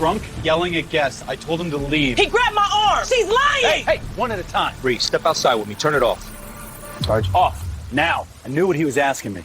drunk, yelling at guests. I told him to leave. He grabbed my arm! She's lying! Hey, one at a time. Bree, step outside with me. Turn it off. Sarge, off. Now. I knew what he was asking me.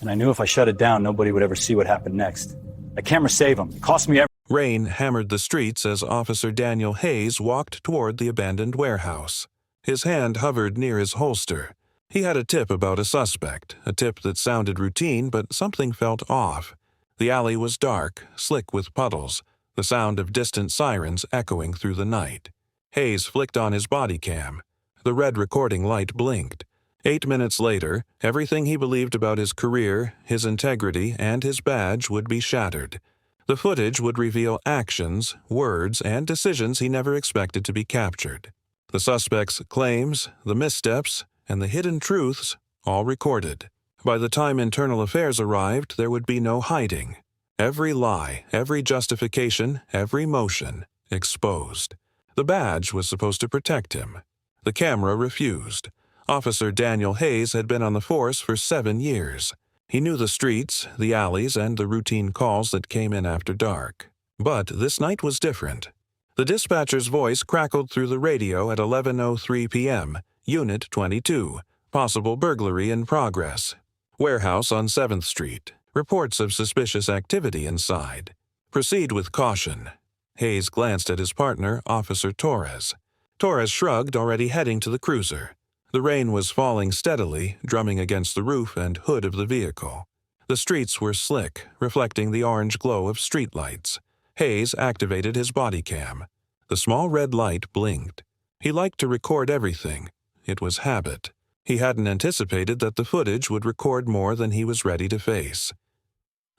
And I knew if I shut it down, nobody would ever see what happened next. The camera saved him. It cost me everything. Rain hammered the streets as Officer Daniel Hayes walked toward the abandoned warehouse. His hand hovered near his holster. He had a tip about a suspect, a tip that sounded routine, but something felt off. The alley was dark, slick with puddles, the sound of distant sirens echoing through the night. Hayes flicked on his body cam. The red recording light blinked. 8 minutes later, everything he believed about his career, his integrity, and his badge would be shattered. The footage would reveal actions, words, and decisions he never expected to be captured. The suspect's claims, the missteps, and the hidden truths, all recorded. By the time Internal Affairs arrived, there would be no hiding. Every lie, every justification, every motion, exposed. The badge was supposed to protect him. The camera refused. Officer Daniel Hayes had been on the force for 7 years. He knew the streets, the alleys, and the routine calls that came in after dark. But this night was different. The dispatcher's voice crackled through the radio at 11:03 p.m., Unit 22, possible burglary in progress. Warehouse on 7th Street. Reports of suspicious activity inside. Proceed with caution. Hayes glanced at his partner, Officer Torres. Torres shrugged, already heading to the cruiser. The rain was falling steadily, drumming against the roof and hood of the vehicle. The streets were slick, reflecting the orange glow of streetlights. Hayes activated his body cam. The small red light blinked. He liked to record everything. It was habit. He hadn't anticipated that the footage would record more than he was ready to face.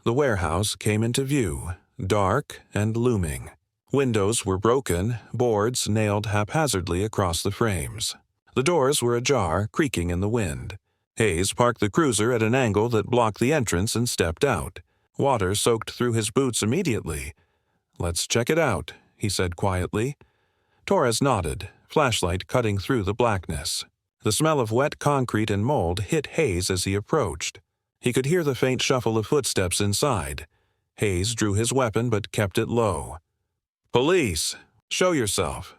The warehouse came into view, dark and looming. Windows were broken, boards nailed haphazardly across the frames. The doors were ajar, creaking in the wind. Hayes parked the cruiser at an angle that blocked the entrance and stepped out. Water soaked through his boots immediately. "Let's check it out," he said quietly. Torres nodded, flashlight cutting through the blackness. The smell of wet concrete and mold hit Hayes as he approached. He could hear the faint shuffle of footsteps inside. Hayes drew his weapon but kept it low. "Police! Show yourself!"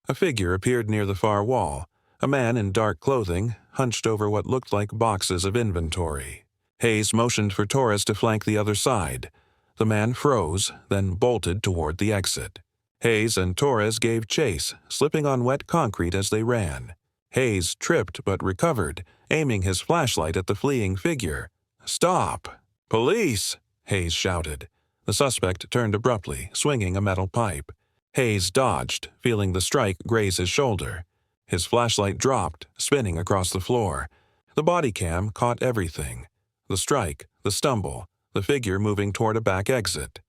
A figure appeared near the far wall. A man in dark clothing, hunched over what looked like boxes of inventory. Hayes motioned for Torres to flank the other side. The man froze, then bolted toward the exit. Hayes and Torres gave chase, slipping on wet concrete as they ran. Hayes tripped but recovered, aiming his flashlight at the fleeing figure. "Stop! Police!" Hayes shouted. The suspect turned abruptly, swinging a metal pipe. Hayes dodged, feeling the strike graze his shoulder. His flashlight dropped, spinning across the floor. The body cam caught everything. The strike, the stumble, the figure moving toward a back exit.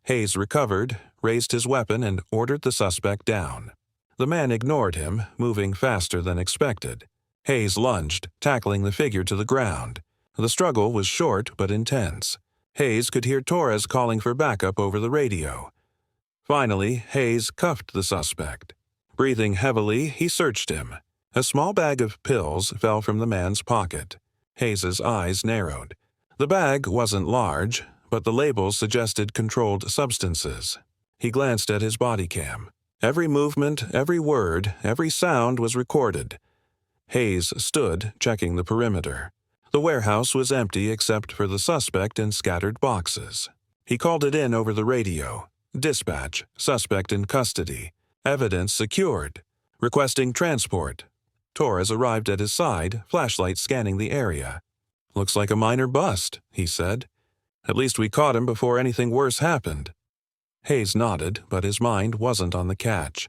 Hayes recovered, raised his weapon, and ordered the suspect down. The man ignored him, moving faster than expected. Hayes lunged, tackling the figure to the ground. The struggle was short but intense. Hayes could hear Torres calling for backup over the radio. Finally, Hayes cuffed the suspect. Breathing heavily, he searched him. A small bag of pills fell from the man's pocket. Hayes's eyes narrowed. The bag wasn't large, but the labels suggested controlled substances. He glanced at his body cam. Every movement, every word, every sound was recorded. Hayes stood, checking the perimeter. The warehouse was empty except for the suspect and scattered boxes. He called it in over the radio. Dispatch, suspect in custody. Evidence secured. Requesting transport. Torres arrived at his side, flashlight scanning the area. "Looks like a minor bust," he said. "At least we caught him before anything worse happened." Hayes nodded, but his mind wasn't on the catch.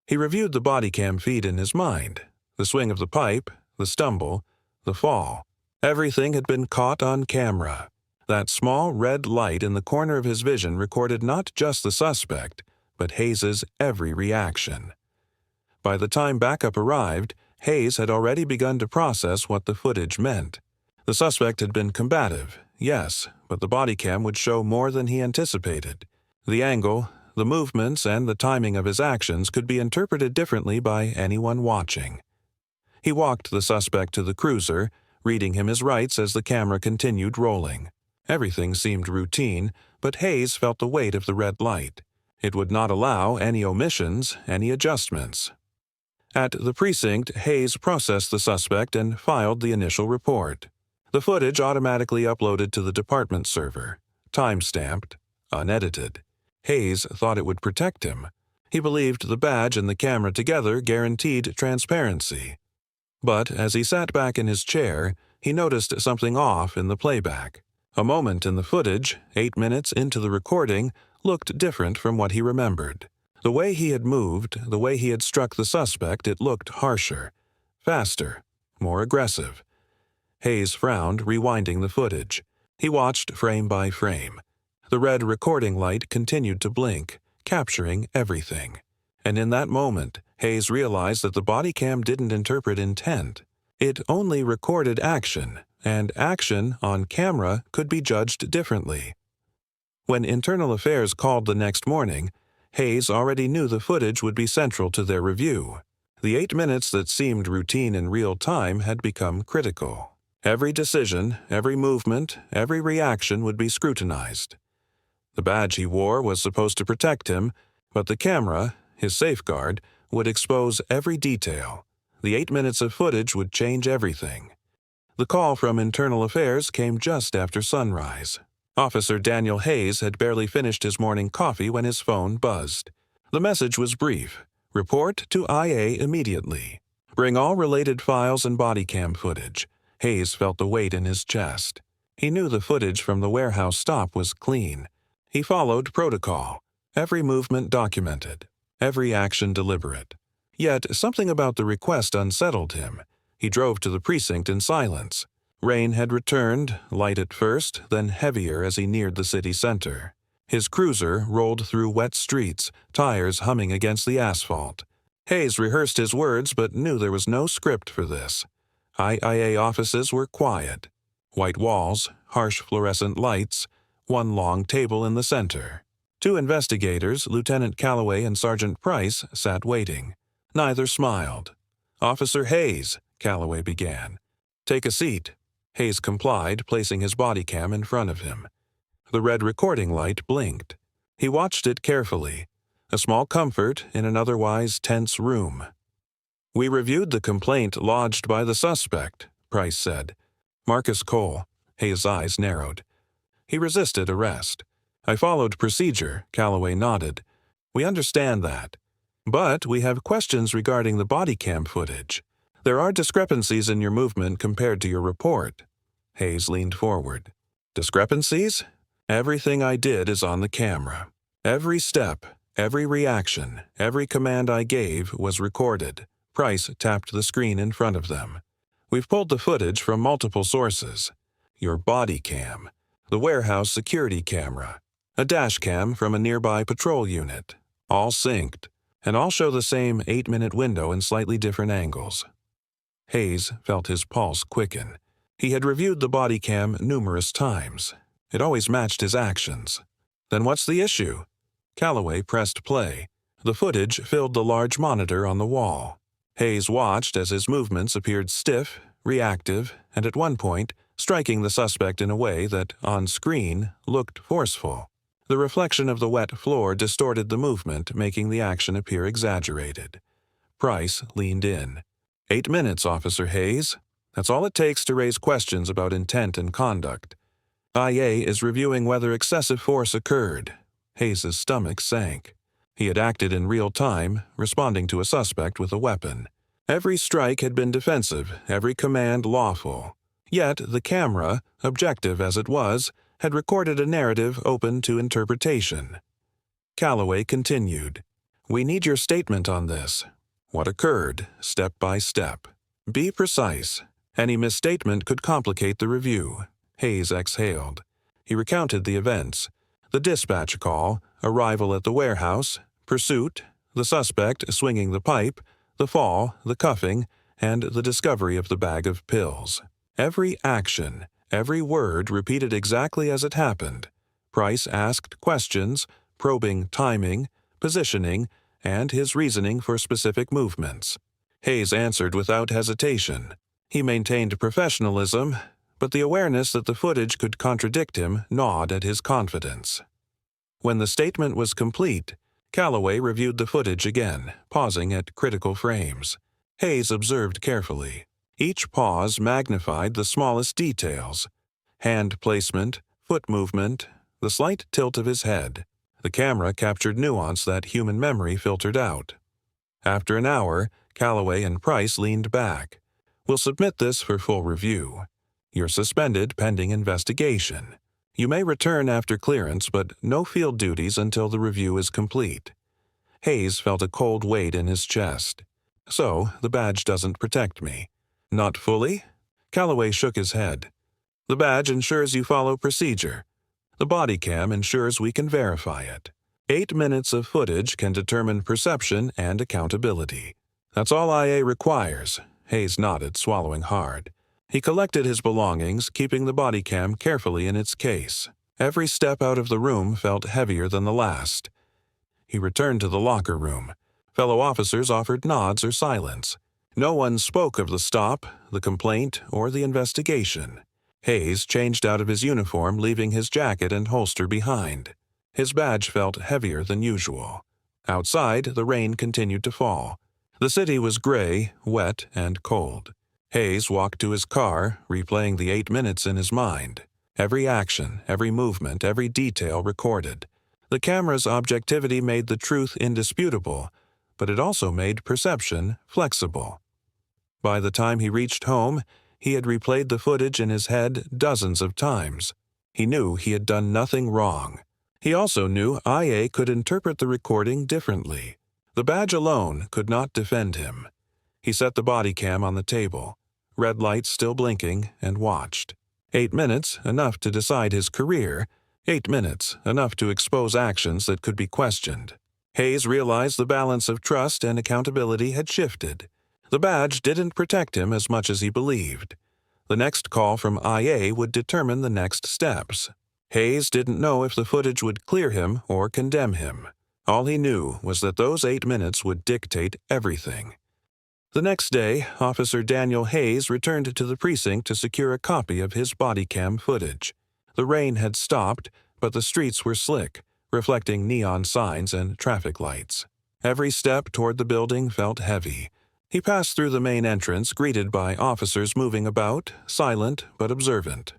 He reviewed the body cam feed in his mind. The swing of the pipe, the stumble, the fall. Everything had been caught on camera. That small red light in the corner of his vision recorded not just the suspect, but Hayes's every reaction. By the time backup arrived, Hayes had already begun to process what the footage meant. The suspect had been combative, yes, but the body cam would show more than he anticipated. The angle, the movements, and the timing of his actions could be interpreted differently by anyone watching. He walked the suspect to the cruiser, reading him his rights as the camera continued rolling. Everything seemed routine, but Hayes felt the weight of the red light. It would not allow any omissions, any adjustments. At the precinct, Hayes processed the suspect and filed the initial report. The footage automatically uploaded to the department server, time-stamped, unedited. Hayes thought it would protect him. He believed the badge and the camera together guaranteed transparency. But as he sat back in his chair, he noticed something off in the playback. A moment in the footage, 8 minutes into the recording, looked different from what he remembered. The way he had moved, the way he had struck the suspect, it looked harsher, faster, more aggressive. Hayes frowned, rewinding the footage. He watched frame by frame. The red recording light continued to blink, capturing everything. And in that moment, Hayes realized that the Bodycam didn't interpret intent. It only recorded action, and action on camera could be judged differently. When Internal Affairs called the next morning, Hayes already knew the footage would be central to their review. The 8 minutes that seemed routine in real time had become critical. Every decision, every movement, every reaction would be scrutinized. The badge he wore was supposed to protect him, but the camera, his safeguard, would expose every detail. The 8 minutes of footage would change everything. The call from Internal Affairs came just after sunrise. Officer Daniel Hayes had barely finished his morning coffee when his phone buzzed. The message was brief. Report to IA immediately. Bring all related files and Bodycam footage. Hayes felt the weight in his chest. He knew the footage from the warehouse stop was clean. He followed protocol. Every movement documented. Every action deliberate. Yet something about the request unsettled him. He drove to the precinct in silence. Rain had returned, light at first, then heavier as he neared the city center. His cruiser rolled through wet streets, tires humming against the asphalt. Hayes rehearsed his words but knew there was no script for this. IA offices were quiet. White walls, harsh fluorescent lights, one long table in the center. 2 investigators, Lieutenant Calloway and Sergeant Price, sat waiting. Neither smiled. "Officer Hayes," Calloway began. "Take a seat." Hayes complied, placing his Bodycam in front of him. The red recording light blinked. He watched it carefully. A small comfort in an otherwise tense room. "We reviewed the complaint lodged by the suspect," Price said. "Marcus Cole." Hayes' eyes narrowed. He resisted arrest. "I followed procedure," Calloway nodded. "We understand that. But we have questions regarding the Bodycam footage. There are discrepancies in your movement compared to your report." Hayes leaned forward. "Discrepancies? Everything I did is on the camera. Every step, every reaction, every command I gave was recorded." Price tapped the screen in front of them. "We've pulled the footage from multiple sources. Your Bodycam, the warehouse security camera, a dash cam from a nearby patrol unit, all synced, and all show the same 8-minute window in slightly different angles." Hayes felt his pulse quicken. He had reviewed the Bodycam numerous times. It always matched his actions. "Then what's the issue?" Calloway pressed play. The footage filled the large monitor on the wall. Hayes watched as his movements appeared stiff, reactive, and at one point, striking the suspect in a way that, on screen, looked forceful. The reflection of the wet floor distorted the movement, making the action appear exaggerated. Price leaned in. 8 minutes, Officer Hayes. That's all it takes to raise questions about intent and conduct. IA is reviewing whether excessive force occurred. Hayes' stomach sank. He had acted in real time, responding to a suspect with a weapon. Every strike had been defensive, every command lawful. Yet the camera, objective as it was, had recorded a narrative open to interpretation. Calloway continued. "We need your statement on this. What occurred, step by step. Be precise. Any misstatement could complicate the review." Hayes exhaled. He recounted the events. The dispatch call, arrival at the warehouse, pursuit, the suspect swinging the pipe, the fall, the cuffing, and the discovery of the bag of pills. Every action, every word repeated exactly as it happened. Price asked questions, probing timing, positioning, and his reasoning for specific movements. Hayes answered without hesitation. He maintained professionalism, but the awareness that the footage could contradict him gnawed at his confidence. When the statement was complete, Calloway reviewed the footage again, pausing at critical frames. Hayes observed carefully. Each pause magnified the smallest details: hand placement, foot movement, the slight tilt of his head. The camera captured nuance that human memory filtered out. After an hour, Calloway and Price leaned back. "We'll submit this for full review. You're suspended pending investigation. You may return after clearance, but no field duties until the review is complete." Hayes felt a cold weight in his chest. "So, the badge doesn't protect me." "Not fully?" Calloway shook his head. "The badge ensures you follow procedure. The Bodycam ensures we can verify it. 8 minutes of footage can determine perception and accountability. That's all IA requires." Hayes nodded, swallowing hard. He collected his belongings, keeping the Bodycam carefully in its case. Every step out of the room felt heavier than the last. He returned to the locker room. Fellow officers offered nods or silence. No one spoke of the stop, the complaint, or the investigation. Hayes changed out of his uniform, leaving his jacket and holster behind. His badge felt heavier than usual. Outside, the rain continued to fall. The city was gray, wet, and cold. Hayes walked to his car, replaying the 8 minutes in his mind. Every action, every movement, every detail recorded. The camera's objectivity made the truth indisputable, but it also made perception flexible. By the time he reached home, he had replayed the footage in his head dozens of times. He knew he had done nothing wrong. He also knew IA could interpret the recording differently. The badge alone could not defend him. He set the Bodycam on the table, red lights still blinking, and watched. 8 minutes, enough to decide his career. 8 minutes, enough to expose actions that could be questioned. Hayes realized the balance of trust and accountability had shifted. The badge didn't protect him as much as he believed. The next call from IA would determine the next steps. Hayes didn't know if the footage would clear him or condemn him. All he knew was that those 8 minutes would dictate everything. The next day, Officer Daniel Hayes returned to the precinct to secure a copy of his Bodycam footage. The rain had stopped, but the streets were slick, reflecting neon signs and traffic lights. Every step toward the building felt heavy. He passed through the main entrance, greeted by officers moving about, silent but observant.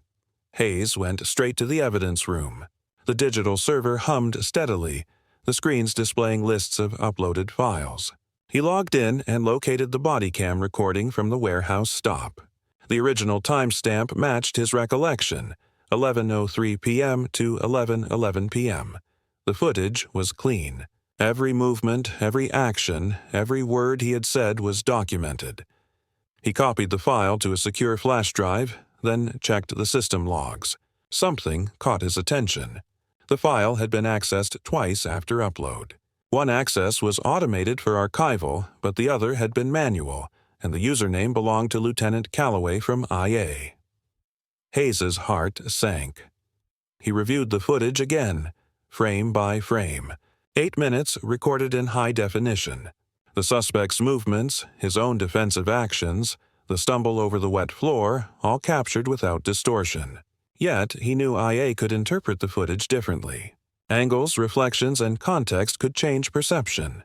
Hayes went straight to the evidence room. The digital server hummed steadily, the screens displaying lists of uploaded files. He logged in and located the Bodycam recording from the warehouse stop. The original timestamp matched his recollection, 11:03 p.m. to 11:11 p.m. The footage was clean. Every movement, every action, every word he had said was documented. He copied the file to a secure flash drive, then checked the system logs. Something caught his attention. The file had been accessed twice after upload. One access was automated for archival, but the other had been manual, and the username belonged to Lieutenant Calloway from IA. Hayes's heart sank. He reviewed the footage again, frame by frame. 8 minutes recorded in high definition. The suspect's movements, his own defensive actions, the stumble over the wet floor, all captured without distortion. Yet, he knew IA could interpret the footage differently. Angles, reflections, and context could change perception.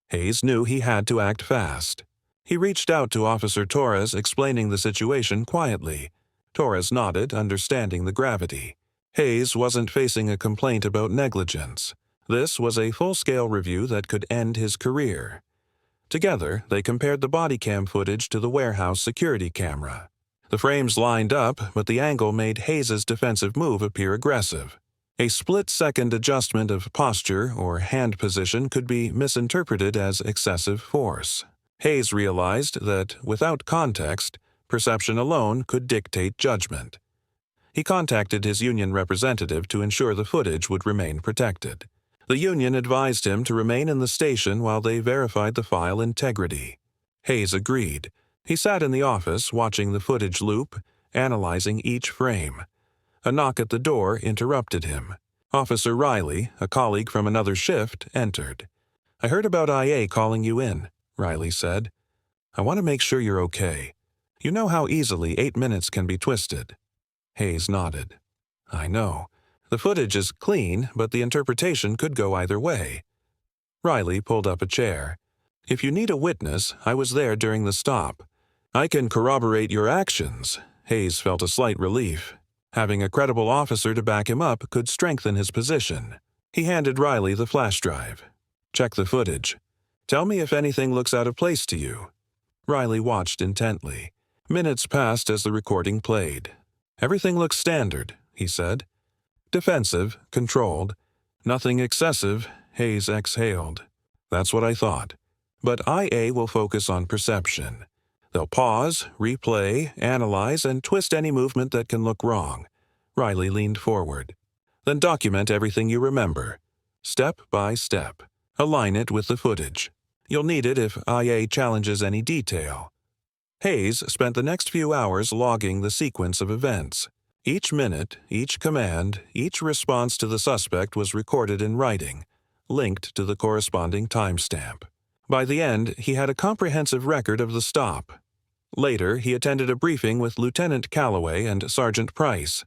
Hayes knew he had to act fast. He reached out to Officer Torres, explaining the situation quietly. Torres nodded, understanding the gravity. Hayes wasn't facing a complaint about negligence. This was a full-scale review that could end his career. Together, they compared the Bodycam footage to the warehouse security camera. The frames lined up, but the angle made Hayes's defensive move appear aggressive. A split-second adjustment of posture or hand position could be misinterpreted as excessive force. Hayes realized that, without context, perception alone could dictate judgment. He contacted his union representative to ensure the footage would remain protected. The union advised him to remain in the station while they verified the file integrity. Hayes agreed. He sat in the office, watching the footage loop, analyzing each frame. A knock at the door interrupted him. Officer Riley, a colleague from another shift, entered. "I heard about IA calling you in," Riley said. "I want to make sure you're okay. You know how easily 8 minutes can be twisted." Hayes nodded. I know. The footage is clean, but the interpretation could go either way. Riley pulled up a chair. If you need a witness, I was there during the stop. I can corroborate your actions. Hayes felt a slight relief. Having a credible officer to back him up could strengthen his position. He handed Riley the flash drive. Check the footage. Tell me if anything looks out of place to you. Riley watched intently. Minutes passed as the recording played. Everything looks standard, he said. Defensive, controlled. Nothing excessive, Hayes exhaled. That's what I thought. But IA will focus on perception. They'll pause, replay, analyze, and twist any movement that can look wrong. Riley leaned forward. Then document everything you remember. Step by step. Align it with the footage. You'll need it if IA challenges any detail. Hayes spent the next few hours logging the sequence of events. Each minute, each command, each response to the suspect was recorded in writing, linked to the corresponding timestamp. By the end, he had a comprehensive record of the stop. Later, he attended a briefing with Lieutenant Calloway and Sergeant Price.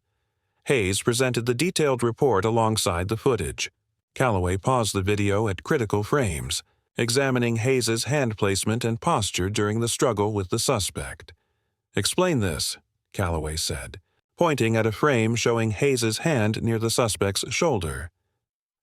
Hayes presented the detailed report alongside the footage. Calloway paused the video at critical frames, examining Hayes's hand placement and posture during the struggle with the suspect. Explain this, Calloway said, pointing at a frame showing Hayes's hand near the suspect's shoulder.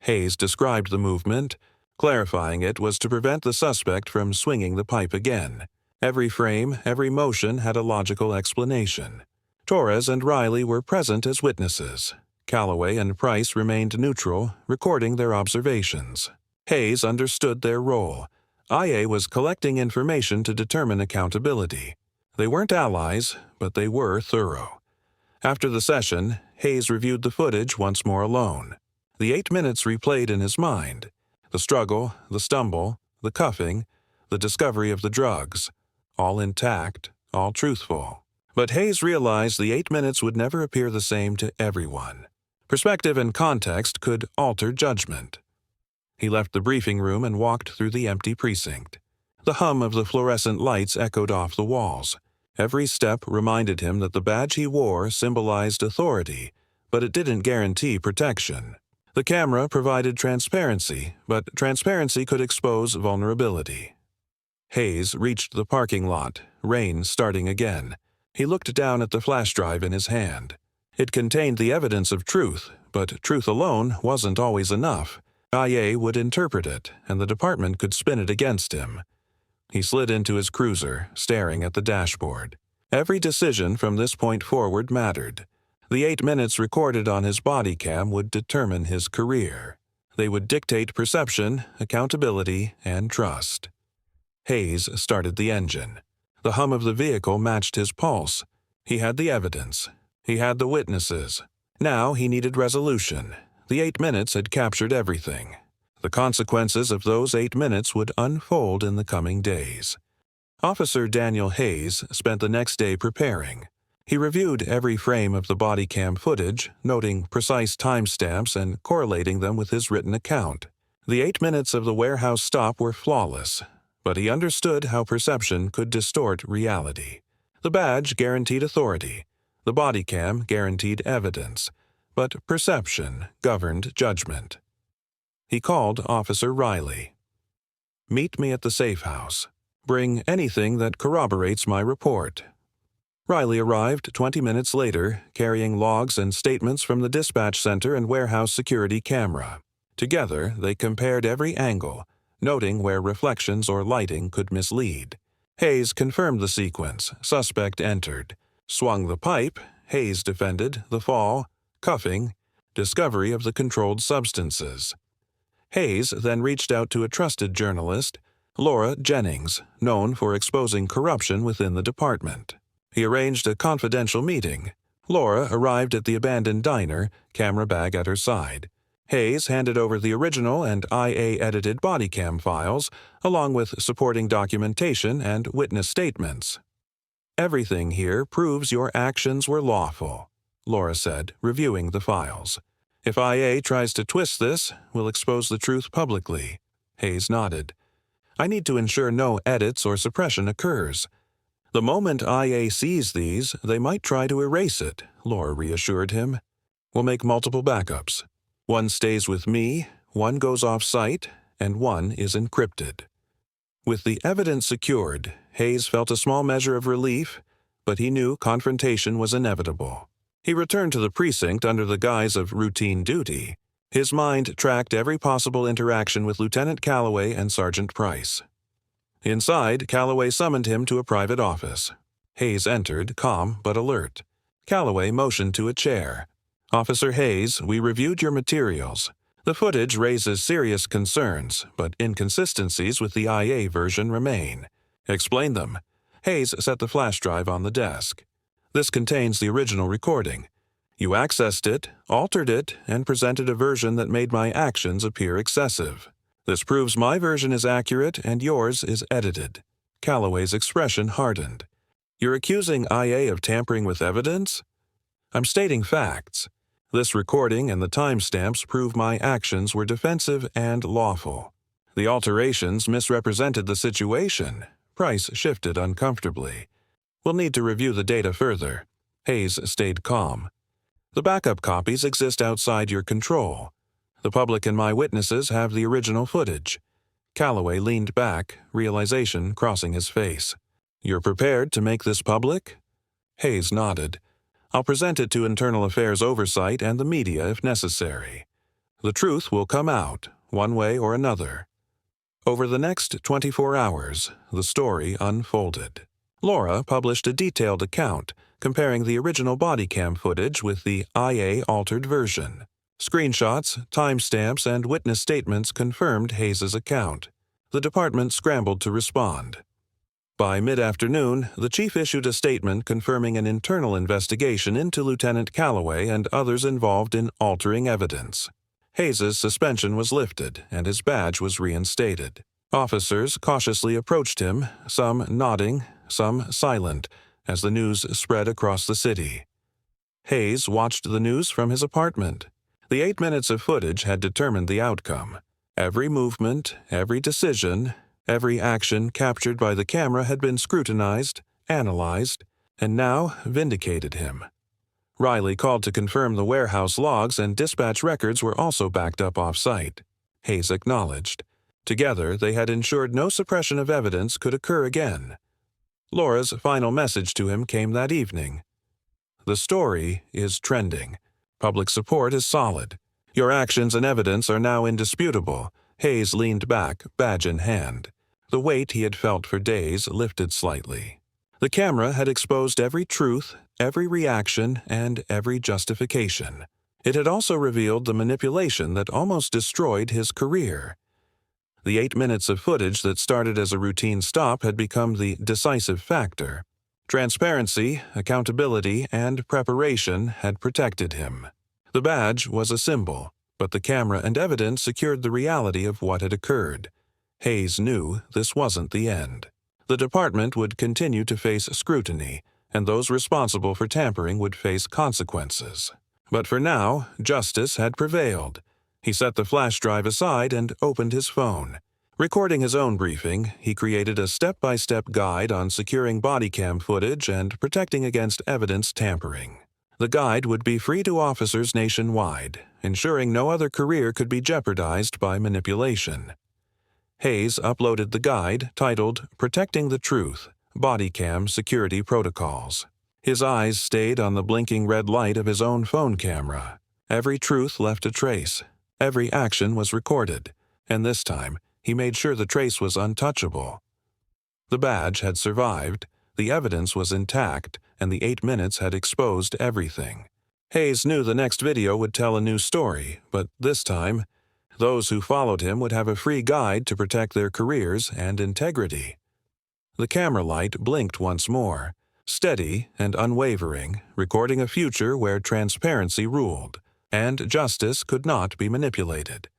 Hayes described the movement. Clarifying it was to prevent the suspect from swinging the pipe again. Every frame, every motion had a logical explanation. Torres and Riley were present as witnesses. Calloway and Price remained neutral, recording their observations. Hayes understood their role. IA was collecting information to determine accountability. They weren't allies, but they were thorough. After the session, Hayes reviewed the footage once more alone. The 8 minutes replayed in his mind. The struggle, the stumble, the cuffing, the discovery of the drugs. All intact, all truthful. But Hayes realized the 8 minutes would never appear the same to everyone. Perspective and context could alter judgment. He left the briefing room and walked through the empty precinct. The hum of the fluorescent lights echoed off the walls. Every step reminded him that the badge he wore symbolized authority, but it didn't guarantee protection. The camera provided transparency, but transparency could expose vulnerability. Hayes reached the parking lot, rain starting again. He looked down at the flash drive in his hand. It contained the evidence of truth, but truth alone wasn't always enough. IA would interpret it, and the department could spin it against him. He slid into his cruiser, staring at the dashboard. Every decision from this point forward mattered. The 8 minutes recorded on his Bodycam would determine his career. They would dictate perception, accountability, and trust. Hayes started the engine. The hum of the vehicle matched his pulse. He had the evidence. He had the witnesses. Now he needed resolution. The 8 minutes had captured everything. The consequences of those 8 minutes would unfold in the coming days. Officer Daniel Hayes spent the next day preparing. He reviewed every frame of the Bodycam footage, noting precise timestamps and correlating them with his written account. The 8 minutes of the warehouse stop were flawless, but he understood how perception could distort reality. The badge guaranteed authority. The Bodycam guaranteed evidence, but perception governed judgment. He called Officer Riley. Meet me at the safe house. Bring anything that corroborates my report. Riley arrived 20 minutes later, carrying logs and statements from the dispatch center and warehouse security camera. Together, they compared every angle, noting where reflections or lighting could mislead. Hayes confirmed the sequence. Suspect entered. Swung the pipe. Hayes defended. The fall. Cuffing. Discovery of the controlled substances. Hayes then reached out to a trusted journalist, Laura Jennings, known for exposing corruption within the department. He arranged a confidential meeting. Laura arrived at the abandoned diner, camera bag at her side. Hayes handed over the original and IA-edited Bodycam files, along with supporting documentation and witness statements. Everything here proves your actions were lawful, Laura said, reviewing the files. If IA tries to twist this, we'll expose the truth publicly. Hayes nodded. I need to ensure no edits or suppression occurs. The moment IA sees these, they might try to erase it, Laura reassured him. We'll make multiple backups. One stays with me, one goes off-site, and one is encrypted. With the evidence secured, Hayes felt a small measure of relief, but he knew confrontation was inevitable. He returned to the precinct under the guise of routine duty. His mind tracked every possible interaction with Lieutenant Calloway and Sergeant Price. Inside, Calloway summoned him to a private office. Hayes entered, calm but alert. Calloway motioned to a chair. "Officer Hayes, we reviewed your materials. The footage raises serious concerns, but inconsistencies with the IA version remain. Explain them." Hayes set the flash drive on the desk. "This contains the original recording. You accessed it, altered it, and presented a version that made my actions appear excessive. This proves my version is accurate and yours is edited." Calloway's expression hardened. "You're accusing IA of tampering with evidence?" "I'm stating facts. This recording and the timestamps prove my actions were defensive and lawful. The alterations misrepresented the situation." Price shifted uncomfortably. "We'll need to review the data further." Hayes stayed calm. "The backup copies exist outside your control. The public and my witnesses have the original footage." Calloway leaned back, realization crossing his face. "You're prepared to make this public?" Hayes nodded. "I'll present it to Internal Affairs Oversight and the media if necessary. The truth will come out, one way or another." Over the next 24 hours, the story unfolded. Laura published a detailed account, comparing the original Bodycam footage with the IA-altered version. Screenshots, timestamps, and witness statements confirmed Hayes' account. The department scrambled to respond. By mid-afternoon, the chief issued a statement confirming an internal investigation into Lieutenant Calloway and others involved in altering evidence. Hayes' suspension was lifted, and his badge was reinstated. Officers cautiously approached him, some nodding, some silent, as the news spread across the city. Hayes watched the news from his apartment. The 8 minutes of footage had determined the outcome. Every movement, every decision, every action captured by the camera had been scrutinized, analyzed, and now vindicated him. Riley called to confirm the warehouse logs and dispatch records were also backed up off-site. Hayes acknowledged. Together, they had ensured no suppression of evidence could occur again. Laura's final message to him came that evening. "The story is trending. Public support is solid. Your actions and evidence are now indisputable." Hayes leaned back, badge in hand. The weight he had felt for days lifted slightly. The camera had exposed every truth, every reaction, and every justification. It had also revealed the manipulation that almost destroyed his career. The 8 minutes of footage that started as a routine stop had become the decisive factor. Transparency, accountability, and preparation had protected him. The badge was a symbol, but the camera and evidence secured the reality of what had occurred. Hayes knew this wasn't the end. The department would continue to face scrutiny, and those responsible for tampering would face consequences. But for now, justice had prevailed. He set the flash drive aside and opened his phone. Recording his own briefing, he created a step-by-step guide on securing Bodycam footage and protecting against evidence tampering. The guide would be free to officers nationwide, ensuring no other career could be jeopardized by manipulation. Hayes uploaded the guide, titled Protecting the Truth, Bodycam Security Protocols. His eyes stayed on the blinking red light of his own phone camera. Every truth left a trace. Every action was recorded, and this time, he made sure the trace was untouchable. The badge had survived, the evidence was intact, and the 8 minutes had exposed everything. Hayes knew the next video would tell a new story, but this time, those who followed him would have a free guide to protect their careers and integrity. The camera light blinked once more, steady and unwavering, recording a future where transparency ruled, and justice could not be manipulated.